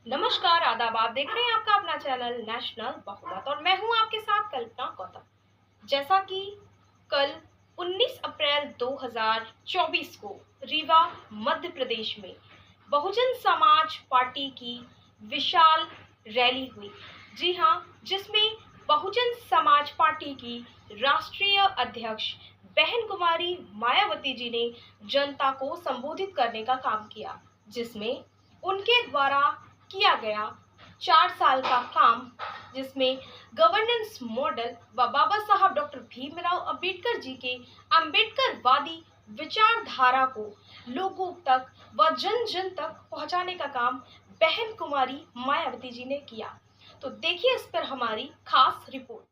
नमस्कार, आदाब। आप देख रहे हैं आपका अपना चैनल नेशनल बहुमत और मैं हूं आपके साथ कल्पना गौतम। जैसा कि कल 19 अप्रैल 2024 को रीवा मध्य प्रदेश में बहुजन समाज पार्टी की विशाल रैली हुई। जी हां, जिसमें बहुजन समाज पार्टी की राष्ट्रीय अध्यक्ष बहन कुमारी मायावती जी ने जनता को संबोधित करने का काम किया, जिसमें उनके द्वारा किया गया 4 साल का काम, जिसमें गवर्नेंस मॉडल व बाबा साहब डॉक्टर भीमराव अंबेडकर जी के अंबेडकरवादी विचारधारा को लोगों तक व जन जन तक पहुंचाने का काम बहन कुमारी मायावती जी ने किया। तो देखिए इस पर हमारी खास रिपोर्ट।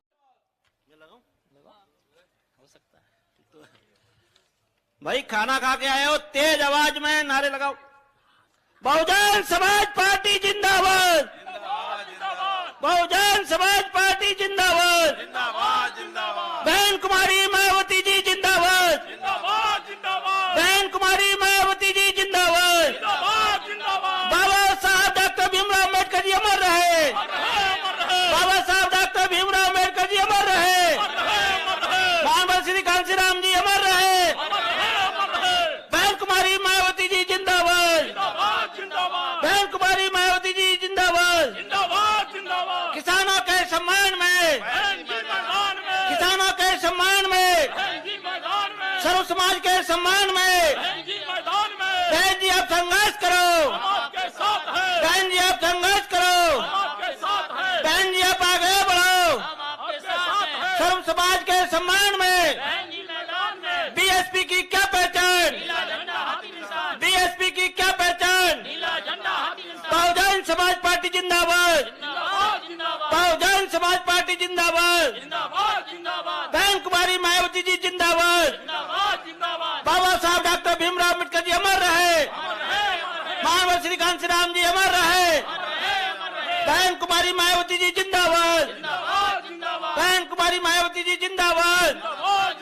भाई खाना खा के आए हो, तेज आवाज में नारे लगाओ। बहुजन समाज पार्टी जिंदाबाद, बहुजन समाज पार्टी जिंदाबाद, बहन कुमारी मायावती जी जिंदाबाद, बहन कुमारी मायावती जी जिंदाबाद, बाबा साहब डॉक्टर भीमराव अम्बेडकर जी अमर रहे, बाबा साहब डॉक्टर भीमराव अम्बेडकर जी अमर रहे, महान श्री कांशीराम जी अमर रहे, बहन कुमारी मायावती जी जिंदाबाद, बहन कुमारी मायावती जी जिंदाबाद, किसानों के सम्मान में, किसानों के सम्मान में, सर्व समाज के सम्मान में, बहन जी आप संघर्ष करो, बहन जी आप संघर्ष करो, बहन जी आप आगे बढ़ो, सर्व समाज के सम्मान में। बीएसपी की क्या पहचान, बीएसपी की क्या पहचान, बहुजन समाज पार्टी जिंदाबाद, बहुजन समाज पार्टी जिंदाबाद, बहन कुमारी मायावती जी जिंदाबाद, बाबा साहब डॉक्टर भीमराव अम्बेडकर जी अमर रहे, महान श्री कांशीराम जी अमर रहे, बहन कुमारी मायावती जी जिंदाबाद, बहन कुमारी मायावती जी जिंदाबाद।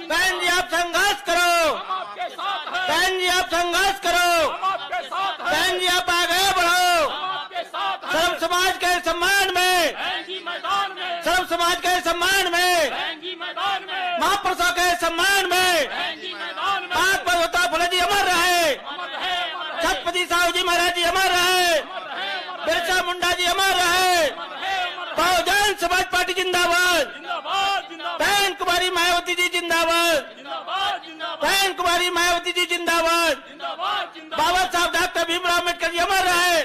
बहन जी आप संघर्ष करो, बहन जी आप संघर्ष करो, बहन जी आप आगे बढ़ो, सर्व समाज के सम्मान में, सर्व समाज के सम्मान में, महापुरुषों के सम्मान में, महात्मा फुले जी अमर रहे, छत्रपति साहू जी महाराज जी अमर रहे, बिरसा मुंडा जी अमर रहे, बहुजन समाज पार्टी जिंदाबाद, बहन कुमारी मायावती जी जिंदाबाद, बहन कुमारी मायावती जी जिंदाबाद, बाबा साहब डॉक्टर भीमराव अम्बेडकर जी अमर रहे,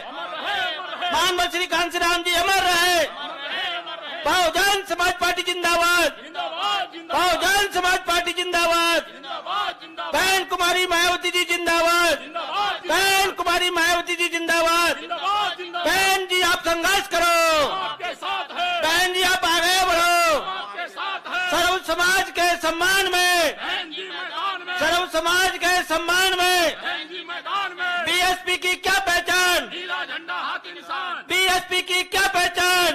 महान श्री कांशीराम जी अमर रहे, बहुजन समाज पार्टी जिंदाबाद, बहुजन समाज पार्टी जिंदाबाद, बहन कुमारी मायावती जी जिंदाबाद, बहन कुमारी मायावती जी जिंदाबाद। बहन जी आप संघर्ष करो, बहन जी आप आगे बढ़ो, सर्व समाज के सम्मान में, सर्व समाज के सम्मान में। बीएसपी की क्या पहचान, बीएसपी की क्या पहचान,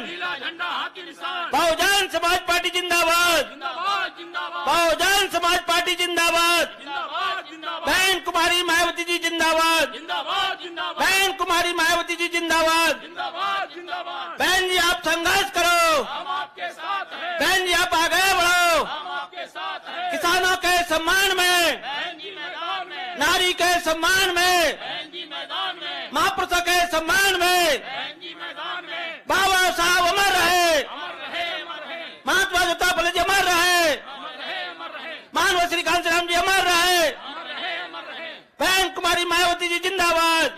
बहुजन समाज पार्टी जिंदाबाद, बहुजन समाज पार्टी जिंदाबाद, बहन कुमारी मायावती जी जिंदाबाद, बहन कुमारी मायावती जी जिंदाबाद। बहन जी आप संघर्ष करो, बहन जी आप आगे बढ़ो, किसानों के सम्मान में, नारी के सम्मान में, महापुरुषों के सम्मान में। बाबा साहब अमर रहे, महात्मा ज्योतिबा फुले जी अमर रहे, महान श्री कांशीराम जी अमर रहे, बहन कुमारी मायावती जी जिंदाबाद,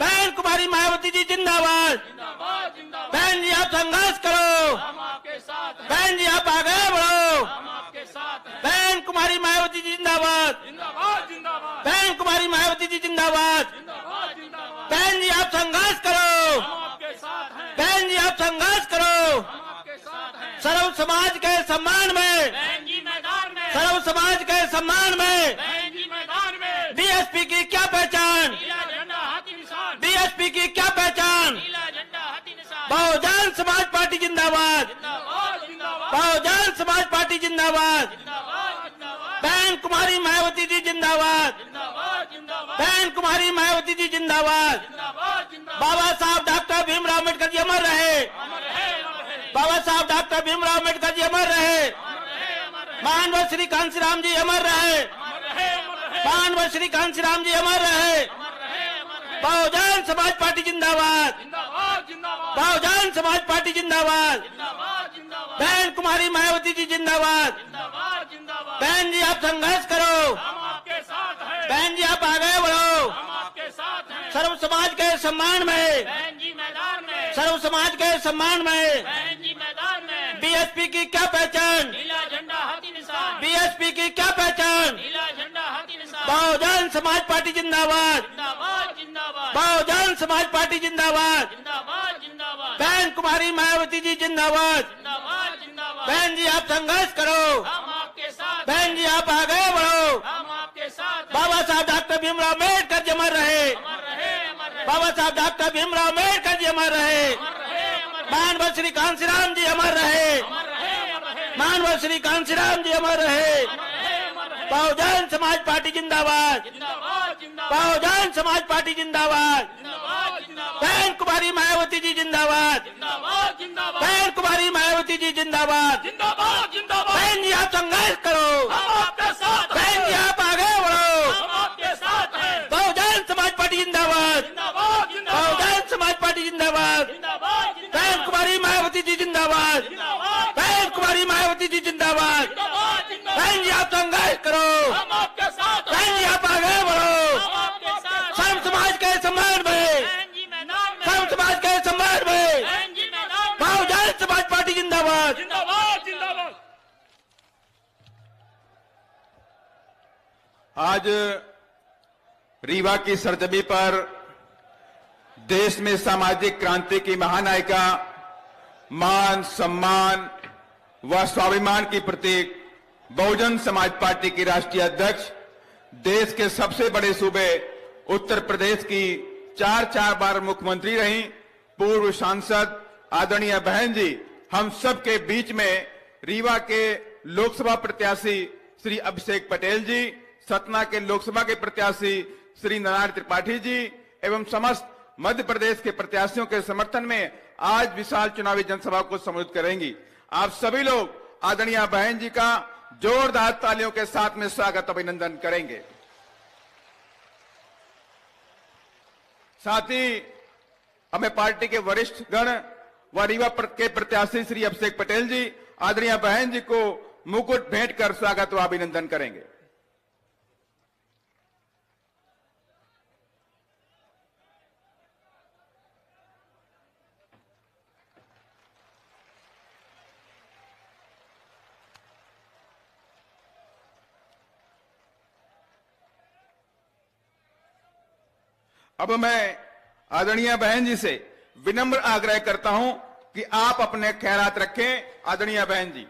बहन कुमारी मायावती जी जिंदाबाद। बहन जी आप संघर्ष करो, बहन जी आप आगे बढ़ो, बहन कुमारी मायावती जी जिंदाबाद, बहन कुमारी मायावती जी जिंदाबाद। बहन जी आप संघर्ष करो, बहन जी आप संघर्ष करो, सर्व समाज के सम्मान में, सर्व समाज के सम्मान में। बीएसपी की क्या पहचान, बीएसपी की क्या पहचान, बहुजन समाज पार्टी जिंदाबाद, बहुजन समाज पार्टी जिंदाबाद, बहन कुमारी मायावती जी जिंदाबाद, बहन कुमारी मायावती जी जिंदाबाद, बाबा साहब जी अमर रहे, बाबा साहब डॉक्टर भीमराव अम्बेडकर जी अमर रहे, महान श्री कांशीराम जी अमर रहे, महान श्री कांशीराम जी अमर रहे। बहुजन समाज पार्टी जिंदाबाद, बहुजन समाज पार्टी जिंदाबाद, बहन कुमारी मायावती जी जिंदाबाद। बहन जी आप संघर्ष करो, बहन जी आप आगे बढ़ो, सर्व समाज के सम्मान में, सर्व समाज के सम्मान में। बीएसपी की क्या पहचान, बीएसपी की क्या पहचान, बहुजन समाज पार्टी जिंदाबाद, बहुजन समाज पार्टी जिंदाबाद। बहन कुमारी मायावती जी जिंदाबाद। बहन जी आप संघर्ष करो, बहन जी आप आगे बढ़ो, बाबा साहब डॉक्टर भीमराव अम्बेडकर जी अमर रहे, बाबा साहब डॉक्टर भीमराव अम्बेडकर जी अमर रहे, महान श्री कांशीराम जी अमर रहे, महान श्री कांशीराम जी अमर रहे। बहुजन समाज पार्टी जिंदाबाद, बहुजन समाज पार्टी जिंदाबाद। बहन कुमारी मायावती जी जिंदाबाद, बहन कुमारी मायावती जी जिंदाबाद। बहन जी आप संघर्ष करो, बहन जी आप आगे बढ़ो, बहुजन समाज पार्टी जिंदाबाद, बहुजन समाज पार्टी जिंदाबाद। बहन कुमारी मायावती जी जिंदाबाद, बहन कुमारी मायावती जी जिंदाबाद। बहन जी आप संघर्ष करो, बहन जी आप आगे बढ़ो, सर्व समाज के सम्मान में, सर्व समाज के सम्मान में। बहुजन समाज पार्टी जिंदाबाद। आज रीवा की सरजमी पर देश में सामाजिक क्रांति की महानायिका, मान सम्मान व स्वाभिमान की प्रतीक बहुजन समाज पार्टी की राष्ट्रीय अध्यक्ष, देश के सबसे बड़े सूबे उत्तर प्रदेश की 4 बार मुख्यमंत्री रहीं, पूर्व सांसद आदरणीय बहन जी हम सब के बीच में रीवा के लोकसभा प्रत्याशी श्री अभिषेक पटेल जी, सतना के लोकसभा के प्रत्याशी श्री नारायण त्रिपाठी जी एवं समस्त मध्य प्रदेश के प्रत्याशियों के समर्थन में आज विशाल चुनावी जनसभा को संबोधित करेंगी। आप सभी लोग आदरणीय बहन जी का जोरदार तालियों के साथ में स्वागत अभिनंदन करेंगे। साथ ही हमें पार्टी के वरिष्ठ गण व रीवा के प्रत्याशी श्री अभिषेक पटेल जी आदरणीय बहन जी को मुकुट भेंट कर स्वागत व अभिनंदन करेंगे। अब मैं आदरणीय बहन जी से विनम्र आग्रह करता हूं कि आप अपने ख्यालात रखें। आदरणीय बहन जी।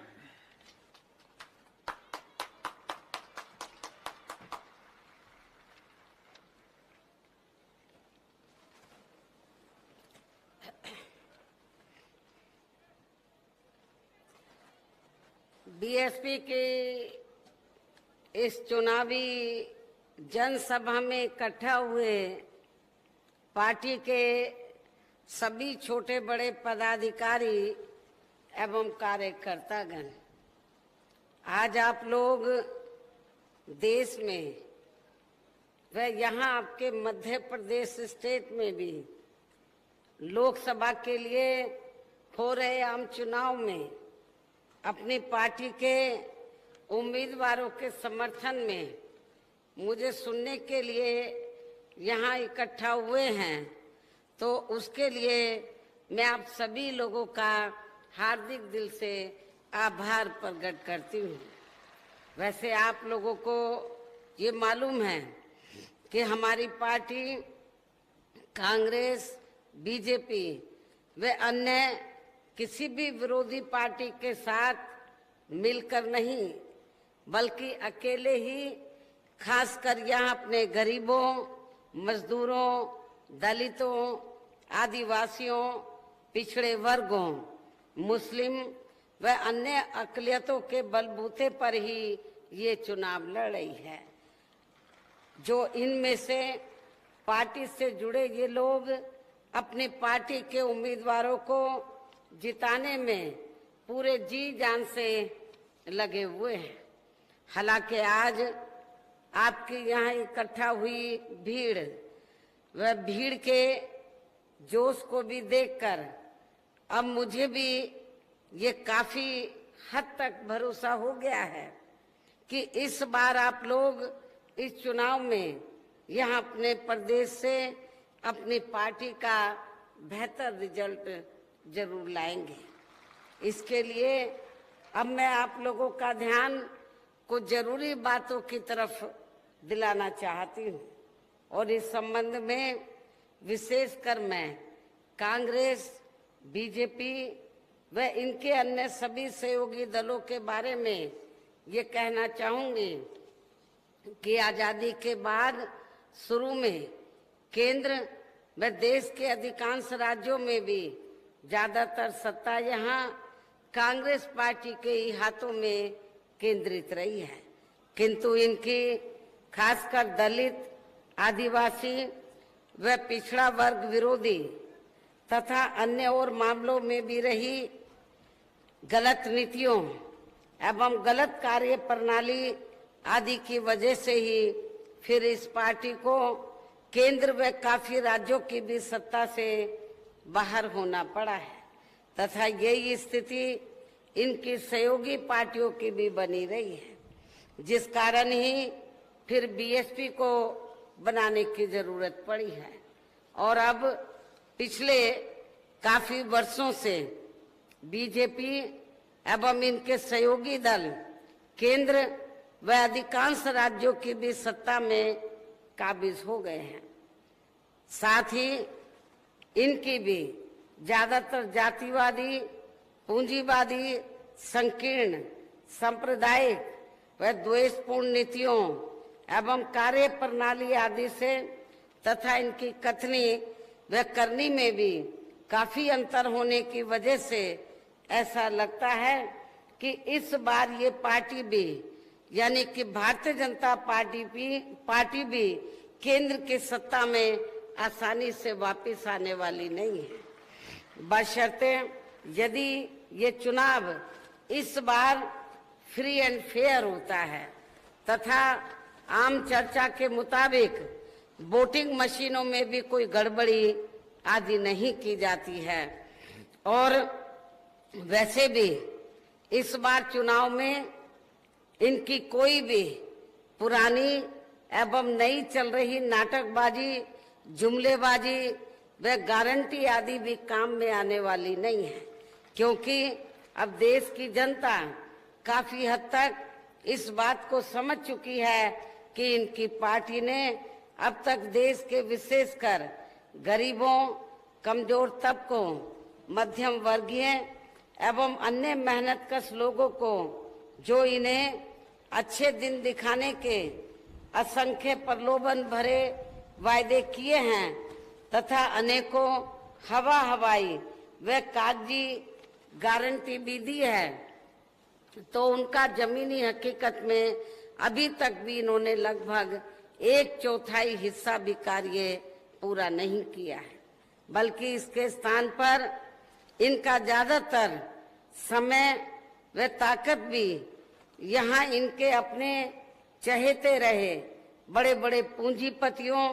बीएसपी के इस चुनावी जनसभा में इकट्ठा हुए पार्टी के सभी छोटे बड़े पदाधिकारी एवं कार्यकर्तागण, आज आप लोग देश में व यहाँ आपके मध्य प्रदेश स्टेट में भी लोकसभा के लिए हो रहे आम चुनाव में अपनी पार्टी के उम्मीदवारों के समर्थन में मुझे सुनने के लिए यहाँ इकट्ठा हुए हैं, तो उसके लिए मैं आप सभी लोगों का हार्दिक दिल से आभार प्रकट करती हूँ। वैसे आप लोगों को ये मालूम है कि हमारी पार्टी कांग्रेस, बीजेपी व अन्य किसी भी विरोधी पार्टी के साथ मिलकर नहीं, बल्कि अकेले ही खासकर यहाँ अपने गरीबों, मजदूरों, दलितों, आदिवासियों, पिछड़े वर्गों, मुस्लिम व अन्य अक़लियतों के बलबूते पर ही ये चुनाव लड़ रही है। जो इनमें से पार्टी से जुड़े ये लोग अपनी पार्टी के उम्मीदवारों को जिताने में पूरे जी जान से लगे हुए हैं। हालांकि आज आपके यहाँ इकट्ठा हुई भीड़, वह भीड़ के जोश को भी देखकर अब मुझे भी ये काफी हद तक भरोसा हो गया है कि इस बार आप लोग इस चुनाव में यहाँ अपने प्रदेश से अपनी पार्टी का बेहतर रिजल्ट जरूर लाएंगे। इसके लिए अब मैं आप लोगों का ध्यान कुछ जरूरी बातों की तरफ दिलाना चाहती हूँ और इस संबंध में विशेषकर मैं कांग्रेस, बीजेपी व इनके अन्य सभी सहयोगी दलों के बारे में ये कहना चाहूंगी कि आजादी के बाद शुरू में केंद्र व देश के अधिकांश राज्यों में भी ज्यादातर सत्ता यहाँ कांग्रेस पार्टी के ही हाथों में केंद्रित रही है, किंतु इनकी खासकर दलित, आदिवासी व पिछड़ा वर्ग विरोधी तथा अन्य और मामलों में भी रही गलत नीतियों एवं गलत कार्य प्रणाली आदि की वजह से ही फिर इस पार्टी को केंद्र व काफी राज्यों की भी सत्ता से बाहर होना पड़ा है तथा यही स्थिति इनकी सहयोगी पार्टियों की भी बनी रही है, जिस कारण ही फिर बीएसपी को बनाने की जरूरत पड़ी है। और अब पिछले काफी वर्षों से बीजेपी एवं इनके सहयोगी दल केंद्र व अधिकांश राज्यों की भी सत्ता में काबिज हो गए हैं। साथ ही इनकी भी ज्यादातर जातिवादी, पूंजीवादी, संकीर्ण, सांप्रदायिक व द्वेषपूर्ण नीतियों एवं कार्य प्रणाली आदि से तथा इनकी कथनी व करनी में भी काफी अंतर होने की वजह से ऐसा लगता है कि इस बार ये पार्टी भी यानी कि भारतीय जनता पार्टी भी केंद्र की सत्ता में आसानी से वापस आने वाली नहीं है, बशर्ते यदि ये चुनाव इस बार फ्री एंड फेयर होता है तथा आम चर्चा के मुताबिक वोटिंग मशीनों में भी कोई गड़बड़ी आदि नहीं की जाती है। और वैसे भी इस बार चुनाव में इनकी कोई भी पुरानी एवं नई चल रही नाटकबाजी, जुमलेबाजी व गारंटी आदि भी काम में आने वाली नहीं है, क्योंकि अब देश की जनता काफी हद तक इस बात को समझ चुकी है कि इनकी पार्टी ने अब तक देश के विशेषकर गरीबों, कमजोर तबकों, मध्यम वर्गीय एवं अन्य मेहनतकश लोगों को जो इन्हें अच्छे दिन दिखाने के असंख्य प्रलोभन भरे वायदे किए हैं तथा अनेकों हवाई व कागजी गारंटी भी दी है, तो उनका जमीनी हकीकत में अभी तक भी इन्होंने लगभग 1/4 हिस्सा भी कार्य पूरा नहीं किया है, बल्कि इसके स्थान पर इनका ज्यादातर समय व ताकत भी यहाँ इनके अपने चहेते रहे बड़े बड़े पूंजीपतियों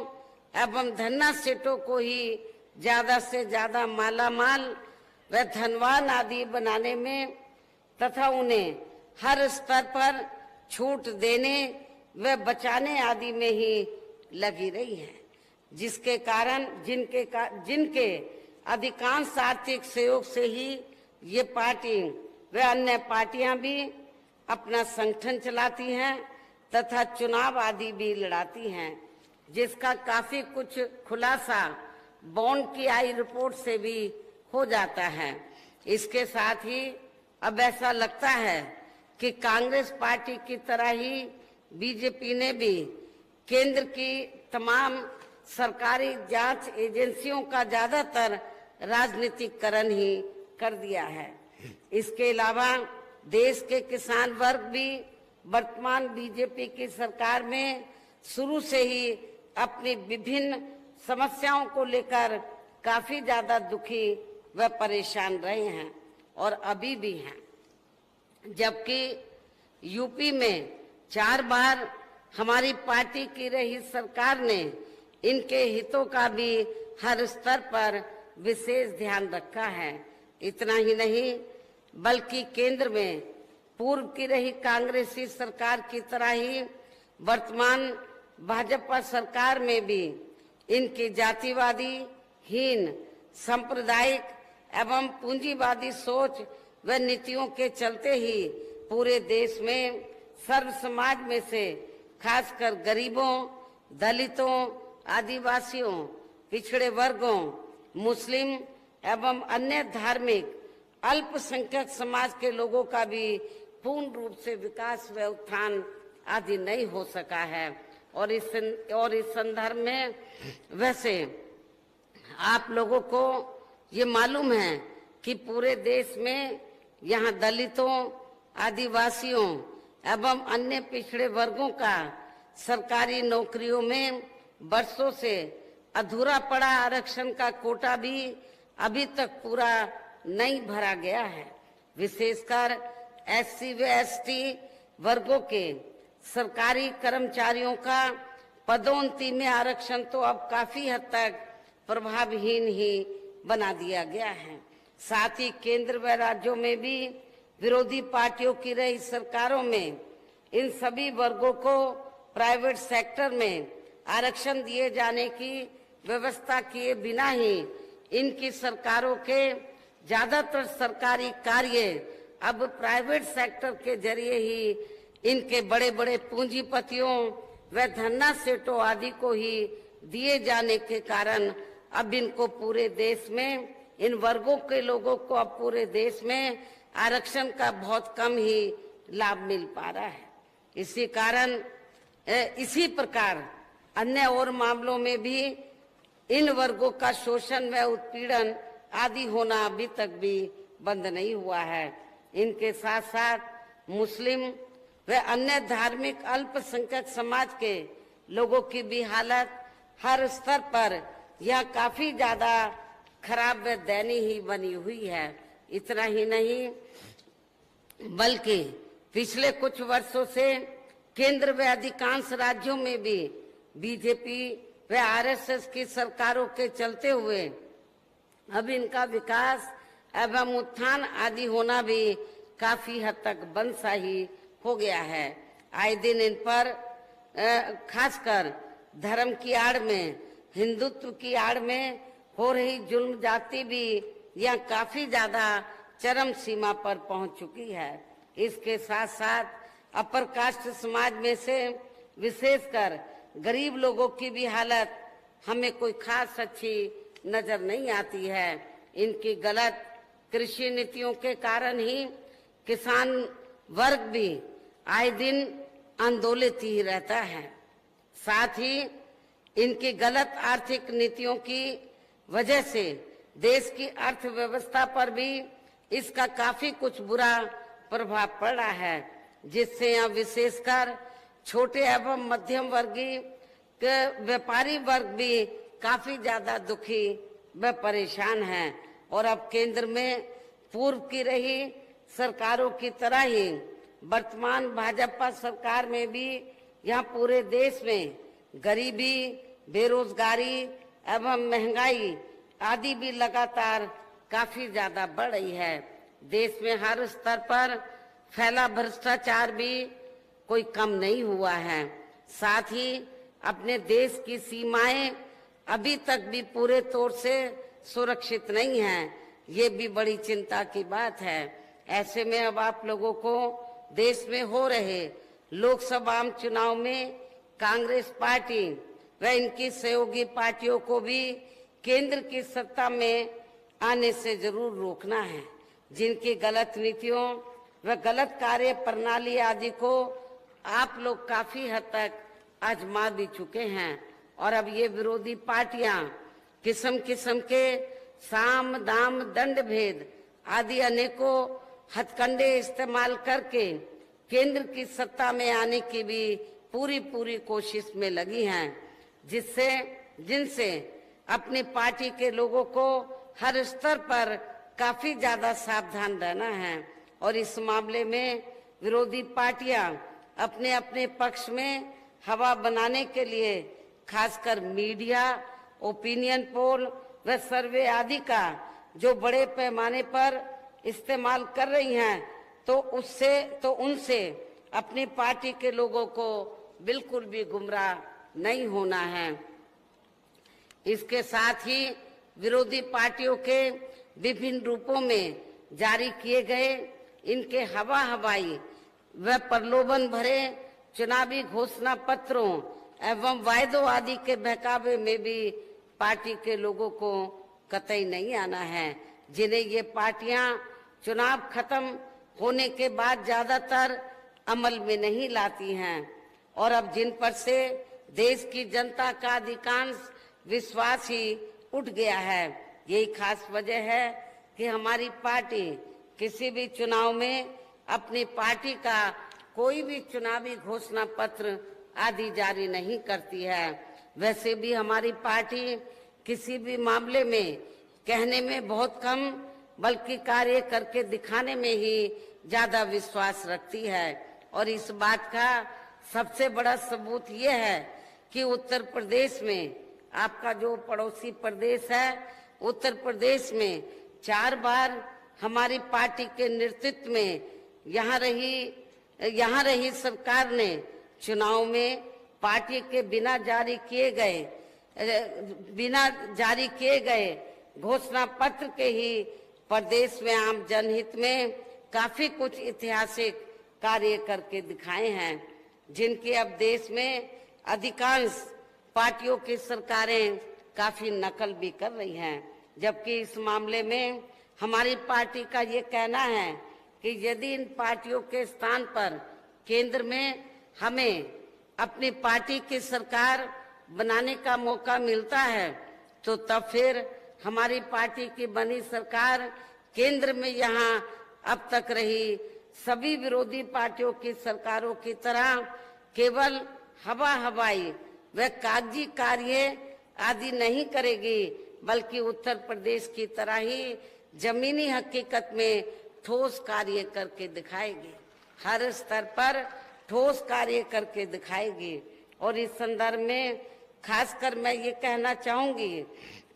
एवं धन्ना सेठों को ही ज्यादा से ज्यादा मालामाल व धनवान आदि बनाने में तथा उन्हें हर स्तर पर छूट देने व बचाने आदि में ही लगी रही है, जिसके कारण जिनके अधिकांश आर्थिक सहयोग से ही ये पार्टी व अन्य पार्टियां भी अपना संगठन चलाती हैं तथा चुनाव आदि भी लड़ाती हैं, जिसका काफी कुछ खुलासा बॉन्ड की आई रिपोर्ट से भी हो जाता है। इसके साथ ही अब ऐसा लगता है कि कांग्रेस पार्टी की तरह ही बीजेपी ने भी केंद्र की तमाम सरकारी जांच एजेंसियों का ज्यादातर राजनीतिकरण ही कर दिया है। इसके अलावा देश के किसान वर्ग भी वर्तमान बीजेपी की सरकार में शुरू से ही अपनी विभिन्न समस्याओं को लेकर काफी ज्यादा दुखी व परेशान रहे हैं और अभी भी हैं। जबकि यूपी में 4 बार हमारी पार्टी की रही सरकार ने इनके हितों का भी हर स्तर पर विशेष ध्यान रखा है। इतना ही नहीं बल्कि केंद्र में पूर्व की रही कांग्रेसी सरकार की तरह ही वर्तमान भाजपा सरकार में भी इनकी जातिवादी, हीन, सांप्रदायिक एवं पूंजीवादी सोच व नीतियों के चलते ही पूरे देश में सर्व समाज में से खासकर गरीबों, दलितों, आदिवासियों, पिछड़े वर्गों, मुस्लिम एवं अन्य धार्मिक अल्पसंख्यक समाज के लोगों का भी पूर्ण रूप से विकास व उत्थान आदि नहीं हो सका है। और इस संदर्भ में वैसे आप लोगों को ये मालूम है कि पूरे देश में यहाँ दलितों, आदिवासियों एवं अन्य पिछड़े वर्गों का सरकारी नौकरियों में वर्षों से अधूरा पड़ा आरक्षण का कोटा भी अभी तक पूरा नहीं भरा गया है। विशेषकर एससी व एसटी वर्गों के सरकारी कर्मचारियों का पदोन्नति में आरक्षण तो अब काफी हद तक प्रभावहीन ही बना दिया गया है। साथ ही केंद्र व राज्यों में भी विरोधी पार्टियों की रही सरकारों में इन सभी वर्गों को प्राइवेट सेक्टर में आरक्षण दिए जाने की व्यवस्था किए बिना ही इनकी सरकारों के ज्यादातर सरकारी कार्य अब प्राइवेट सेक्टर के जरिए ही इनके बड़े बड़े पूंजीपतियों व धन्ना सेठों आदि को ही दिए जाने के कारण अब इनको पूरे देश में इन वर्गों के लोगों को अब पूरे देश में आरक्षण का बहुत कम ही लाभ मिल पा रहा है। इसी कारण इसी प्रकार अन्य और मामलों में भी इन वर्गों का शोषण व उत्पीड़न आदि होना अभी तक भी बंद नहीं हुआ है। इनके साथ साथ मुस्लिम व अन्य धार्मिक अल्पसंख्यक समाज के लोगों की भी हालत हर स्तर पर यह काफी ज्यादा खराब व दयनीय ही बनी हुई है। इतना ही नहीं बल्कि पिछले कुछ वर्षों से केंद्र व अधिकांश राज्यों में भी बीजेपी व आरएसएस की सरकारों के चलते हुए अब इनका विकास एवं उत्थान आदि होना भी काफी हद तक बंद सा ही हो गया है। आए दिन इन पर खासकर धर्म की आड़ में, हिंदुत्व की आड़ में हो रही जुल्म जाति भी यह काफी ज्यादा चरम सीमा पर पहुंच चुकी है। इसके साथ साथ अपर कास्ट समाज में से विशेषकर गरीब लोगों की भी हालत हमें कोई खास अच्छी नजर नहीं आती है। इनकी गलत कृषि नीतियों के कारण ही किसान वर्ग भी आए दिन आंदोलित ही रहता है। साथ ही इनकी गलत आर्थिक नीतियों की वजह से देश की अर्थव्यवस्था पर भी इसका काफी कुछ बुरा प्रभाव पड़ रहा है, जिससे यहाँ विशेषकर छोटे एवं मध्यम वर्गीय व्यापारी वर्ग भी काफी ज्यादा दुखी व परेशान हैं। और अब केंद्र में पूर्व की रही सरकारों की तरह ही वर्तमान भाजपा सरकार में भी यहाँ पूरे देश में गरीबी, बेरोजगारी एवं महंगाई आदि भी लगातार काफी ज्यादा बढ़ रही है। देश में हर स्तर पर फैला भ्रष्टाचार भी कोई कम नहीं हुआ है। साथ ही अपने देश की सीमाएं अभी तक भी पूरे तौर से सुरक्षित नहीं हैं। ये भी बड़ी चिंता की बात है। ऐसे में अब आप लोगों को देश में हो रहे लोकसभा चुनाव में कांग्रेस पार्टी व इनकी सहयोगी पार्टियों को भी केंद्र की सत्ता में आने से जरूर रोकना है। जिनकी गलत नीतियों व गलत कार्य प्रणाली आदि को आप लोग काफी हद तक आजमा भी चुके हैं। और अब ये विरोधी पार्टियां किस्म किस्म के साम दाम दंड भेद आदि अनेकों हथकंडे इस्तेमाल करके केंद्र की सत्ता में आने की भी पूरी कोशिश में लगी हैं, जिनसे अपनी पार्टी के लोगों को हर स्तर पर काफी ज्यादा सावधान रहना है और इस मामले में विरोधी पार्टियां अपने अपने पक्ष में हवा बनाने के लिए खासकर मीडिया, ओपिनियन पोल व सर्वे आदि का जो बड़े पैमाने पर इस्तेमाल कर रही हैं, तो उनसे अपनी पार्टी के लोगों को बिल्कुल भी गुमराह नहीं होना है। इसके साथ ही विरोधी पार्टियों के विभिन्न रूपों में जारी किए गए इनके हवाई व प्रलोभन भरे चुनावी घोषणा पत्रों एवं वायदों आदि के बहकावे में भी पार्टी के लोगों को कतई नहीं आना है, जिन्हें ये पार्टियां चुनाव खत्म होने के बाद ज्यादातर अमल में नहीं लाती हैं और अब जिन पर से देश की जनता का अधिकांश विश्वास ही उठ गया है। यही खास वजह है कि हमारी पार्टी किसी भी चुनाव में अपनी पार्टी का कोई भी चुनावी घोषणा पत्र आदि जारी नहीं करती है। वैसे भी हमारी पार्टी किसी भी मामले में कहने में बहुत कम बल्कि कार्य करके दिखाने में ही ज्यादा विश्वास रखती है और इस बात का सबसे बड़ा सबूत ये है कि उत्तर प्रदेश में, आपका जो पड़ोसी प्रदेश है, उत्तर प्रदेश में 4 बार हमारी पार्टी के नेतृत्व में यहाँ रही सरकार ने चुनाव में पार्टी के बिना जारी किए गए घोषणा पत्र के ही प्रदेश में आम जनहित में काफी कुछ ऐतिहासिक कार्य करके दिखाए हैं, जिनकी अब देश में अधिकांश पार्टियों की सरकारें काफी नकल भी कर रही हैं। जबकि इस मामले में हमारी पार्टी का ये कहना है कि यदि इन पार्टियों के स्थान पर केंद्र में हमें अपनी पार्टी की सरकार बनाने का मौका मिलता है तो तब फिर हमारी पार्टी की बनी सरकार केंद्र में यहाँ अब तक रही सभी विरोधी पार्टियों की सरकारों की तरह केवल हवाई व कागजी कार्य आदि नहीं करेगी, बल्कि उत्तर प्रदेश की तरह ही जमीनी हकीकत में ठोस कार्य करके दिखाएगी, हर स्तर पर ठोस कार्य करके दिखाएगी। और इस संदर्भ में खासकर मैं ये कहना चाहूंगी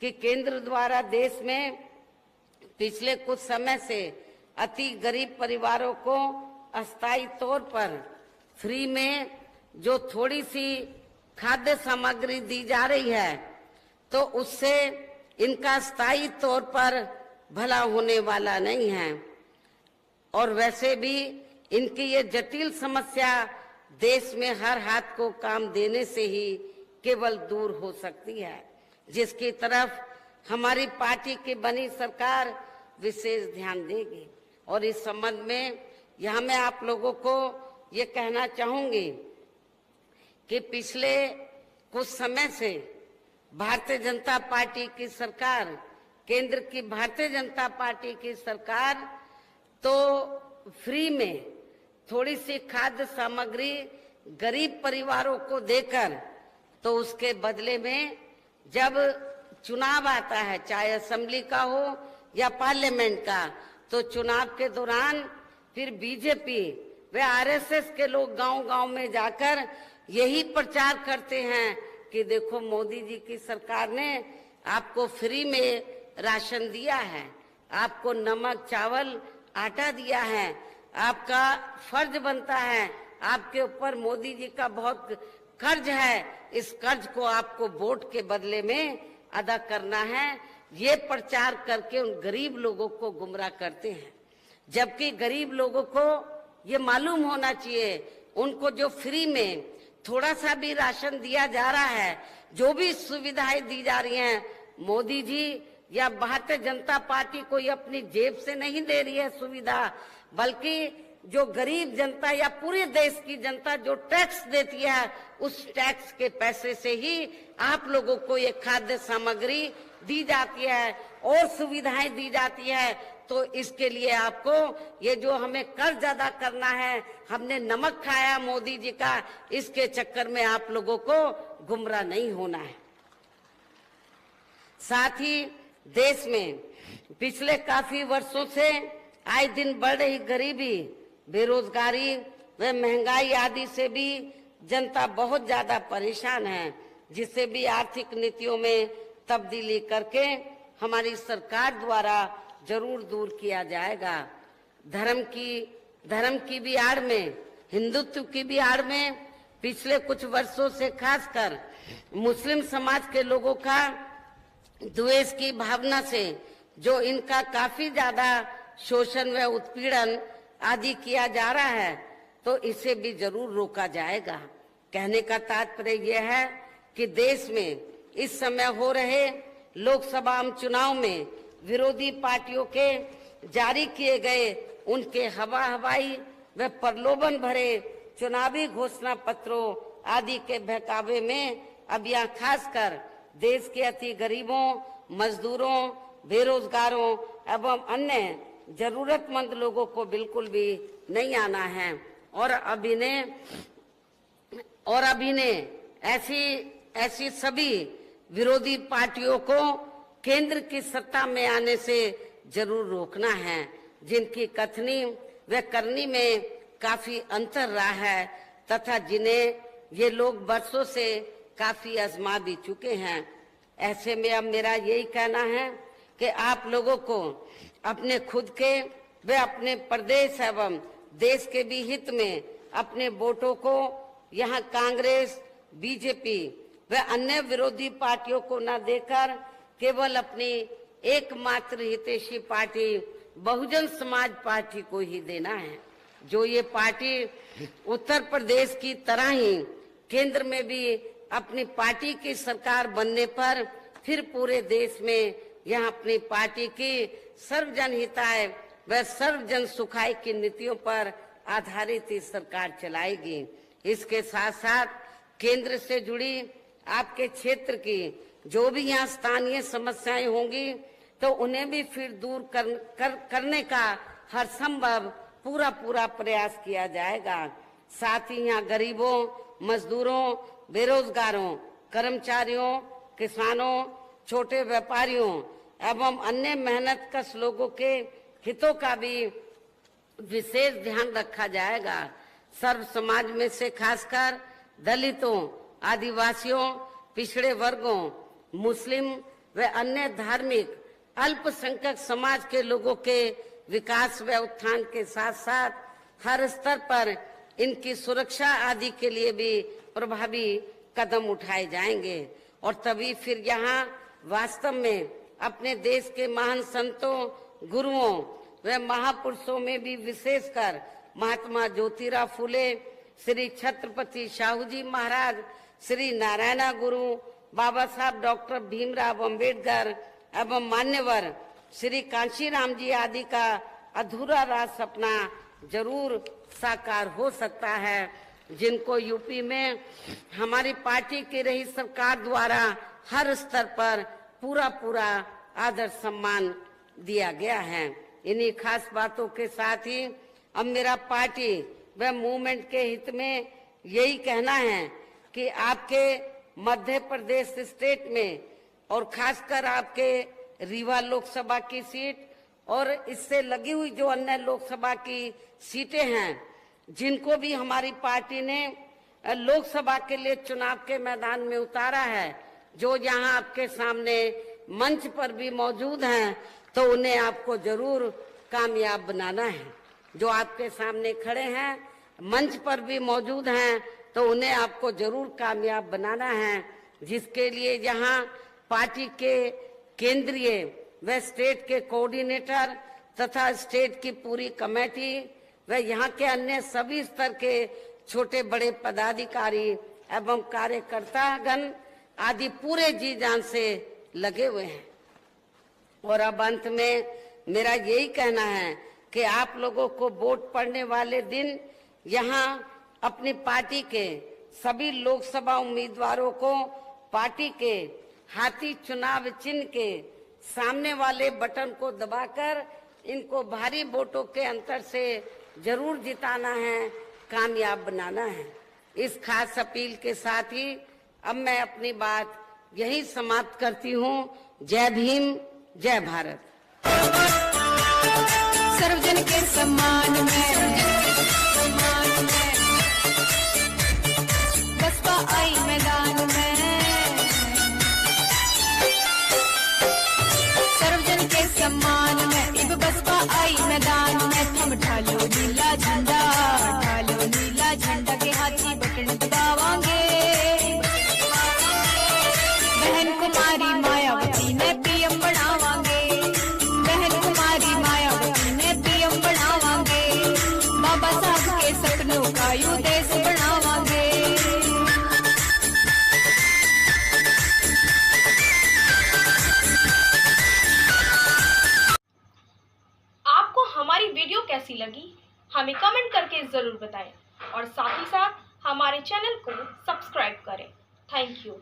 कि केंद्र द्वारा देश में पिछले कुछ समय से अति गरीब परिवारों को अस्थायी तौर पर फ्री में जो थोड़ी सी खाद्य सामग्री दी जा रही है, तो उससे इनका स्थायी तौर पर भला होने वाला नहीं है और वैसे भी इनकी ये जटिल समस्या देश में हर हाथ को काम देने से ही केवल दूर हो सकती है, जिसकी तरफ हमारी पार्टी की बनी सरकार विशेष ध्यान देगी। और इस संबंध में यहाँ मैं आप लोगों को ये कहना चाहूंगी कि पिछले कुछ समय से भारतीय जनता पार्टी की सरकार, केंद्र की भारतीय जनता पार्टी की सरकार तो फ्री में थोड़ी सी खाद्य सामग्री गरीब परिवारों को देकर, तो उसके बदले में जब चुनाव आता है, चाहे असेंबली का हो या पार्लियामेंट का, तो चुनाव के दौरान फिर बीजेपी व आरएसएस के लोग गांव-गांव में जाकर यही प्रचार करते हैं कि देखो मोदी जी की सरकार ने आपको फ्री में राशन दिया है, आपको नमक चावल आटा दिया है, आपका फर्ज बनता है, आपके ऊपर मोदी जी का बहुत कर्ज है, इस कर्ज को आपको वोट के बदले में अदा करना है। ये प्रचार करके उन गरीब लोगों को गुमराह करते हैं, जबकि गरीब लोगों को ये मालूम होना चाहिए उनको जो फ्री में थोड़ा सा भी राशन दिया जा रहा है, जो भी सुविधाएं दी जा रही हैं, मोदी जी या भारतीय जनता पार्टी को ये अपनी जेब से नहीं दे रही है सुविधा, बल्कि जो गरीब जनता या पूरे देश की जनता जो टैक्स देती है, उस टैक्स के पैसे से ही आप लोगों को ये खाद्य सामग्री दी जाती है और सुविधाएं दी जाती है। तो इसके लिए आपको ये जो हमें कर्ज अदा करना है, हमने नमक खाया मोदी जी का, इसके चक्कर में आप लोगों को गुमराह नहीं होना है। साथ ही देश में पिछले काफी वर्षों से आए दिन बढ़ रही गरीबी, बेरोजगारी व महंगाई आदि से भी जनता बहुत ज्यादा परेशान है, जिसे भी आर्थिक नीतियों में तब्दीली करके हमारी सरकार द्वारा जरूर दूर किया जाएगा। धर्म की भी आड़ में, हिंदुत्व की भी आड़ में पिछले कुछ वर्षों से खासकर मुस्लिम समाज के लोगों का द्वेष की भावना से जो इनका काफी ज्यादा शोषण व उत्पीड़न आदि किया जा रहा है, तो इसे भी जरूर रोका जाएगा। कहने का तात्पर्य यह है कि देश में इस समय हो रहे लोकसभा चुनाव में विरोधी पार्टियों के जारी किए गए उनके हवाई व प्रलोभन भरे चुनावी घोषणा पत्रों आदि के बहकावे में अब यहाँ खासकर देश के अति गरीबों, मजदूरों, बेरोजगारों एवं अन्य जरूरतमंद लोगों को बिल्कुल भी नहीं आना है। और अभी ने ऐसी सभी विरोधी पार्टियों को केंद्र की सत्ता में आने से जरूर रोकना है, जिनकी कथनी व करनी में काफी अंतर रहा है तथा जिन्हें ये लोग बरसों से काफी आजमा भी चुके हैं। ऐसे में अब मेरा यही कहना है कि आप लोगों को अपने खुद के व अपने प्रदेश एवं देश के भी हित में अपने वोटों को यहाँ कांग्रेस, बीजेपी व अन्य विरोधी पार्टियों को न देकर केवल अपनी एकमात्र हितैषी पार्टी बहुजन समाज पार्टी को ही देना है, जो ये पार्टी उत्तर प्रदेश की तरह ही केंद्र में भी अपनी पार्टी की सरकार बनने पर फिर पूरे देश में यह अपनी पार्टी की सर्वजन हिताय व सर्वजन सुखाय की नीतियों पर आधारित ही सरकार चलाएगी। इसके साथ साथ केंद्र से जुड़ी आपके क्षेत्र की जो भी यहाँ स्थानीय समस्याएं होंगी तो उन्हें भी फिर दूर करने का हर संभव पूरा प्रयास किया जाएगा। साथ ही यहाँ गरीबों, मजदूरों, बेरोजगारों, कर्मचारियों, किसानों, छोटे व्यापारियों एवं अन्य मेहनतकश लोगों के हितों का भी विशेष ध्यान रखा जाएगा। सर्व समाज में से खासकर दलितों, आदिवासियों, पिछड़े वर्गों, मुस्लिम व अन्य धार्मिक अल्पसंख्यक समाज के लोगों के विकास व उत्थान के साथ साथ हर स्तर पर इनकी सुरक्षा आदि के लिए भी प्रभावी कदम उठाए जाएंगे। और तभी फिर यहाँ वास्तव में अपने देश के महान संतों, गुरुओं व महापुरुषों में भी विशेषकर महात्मा ज्योतिराव फुले, श्री छत्रपति शाहू जी महाराज, श्री नारायण गुरु, बाबा साहब डॉक्टर भीमराव अंबेडकर एवं मान्यवर श्री कांशीराम जी आदि का अधूरा राज सपना जरूर साकार हो सकता है, जिनको यूपी में हमारी पार्टी की रही सरकार द्वारा हर स्तर पर पूरा आदर सम्मान दिया गया है। इन्हीं खास बातों के साथ ही अब मेरा पार्टी व मूवमेंट के हित में यही कहना है कि आपके मध्य प्रदेश स्टेट में और खासकर आपके रीवा लोकसभा की सीट और इससे लगी हुई जो अन्य लोकसभा की सीटें हैं, जिनको भी हमारी पार्टी ने लोकसभा के लिए चुनाव के मैदान में उतारा है, जो यहाँ आपके सामने मंच पर भी मौजूद हैं, तो उन्हें आपको जरूर कामयाब बनाना है। जो आपके सामने खड़े हैं, मंच पर भी मौजूद हैं, तो उन्हें आपको जरूर कामयाब बनाना है, जिसके लिए यहाँ पार्टी के केंद्रीय व स्टेट के कोऑर्डिनेटर तथा स्टेट की पूरी कमेटी व यहाँ के अन्य सभी स्तर के छोटे बड़े पदाधिकारी एवं कार्यकर्तागण आदि पूरे जी जान से लगे हुए हैं। और अब अंत में मेरा यही कहना है कि आप लोगों को वोट पड़ने वाले दिन यहाँ अपनी पार्टी के सभी लोकसभा उम्मीदवारों को पार्टी के हाथी चुनाव चिन्ह के सामने वाले बटन को दबाकर इनको भारी वोटों के अंतर से जरूर जिताना है, कामयाब बनाना है। इस खास अपील के साथ ही अब मैं अपनी बात यही समाप्त करती हूँ जय भीम, जय भारत। सर्वजन के सम्मान में बसपा आई मैदान में, सर्वजन के सम्मान में इब बसपा आई मैदान में। थम ढालो नीला झंडा, ढालो नीला झंडा के हाथी बटन दबावांगे। बहन कुमारी मायावती ने पीएम बनावांगे, बहन कुमारी मायावती ने पीएम बनावांगे। बाबा साहब के सपनों का यू देश बनावांगे। आपको हमारी वीडियो कैसी लगी हमें कमेंट करके जरूर बताएं और साथ ही साथ हमारे चैनल को सब्सक्राइब करें। Thank you.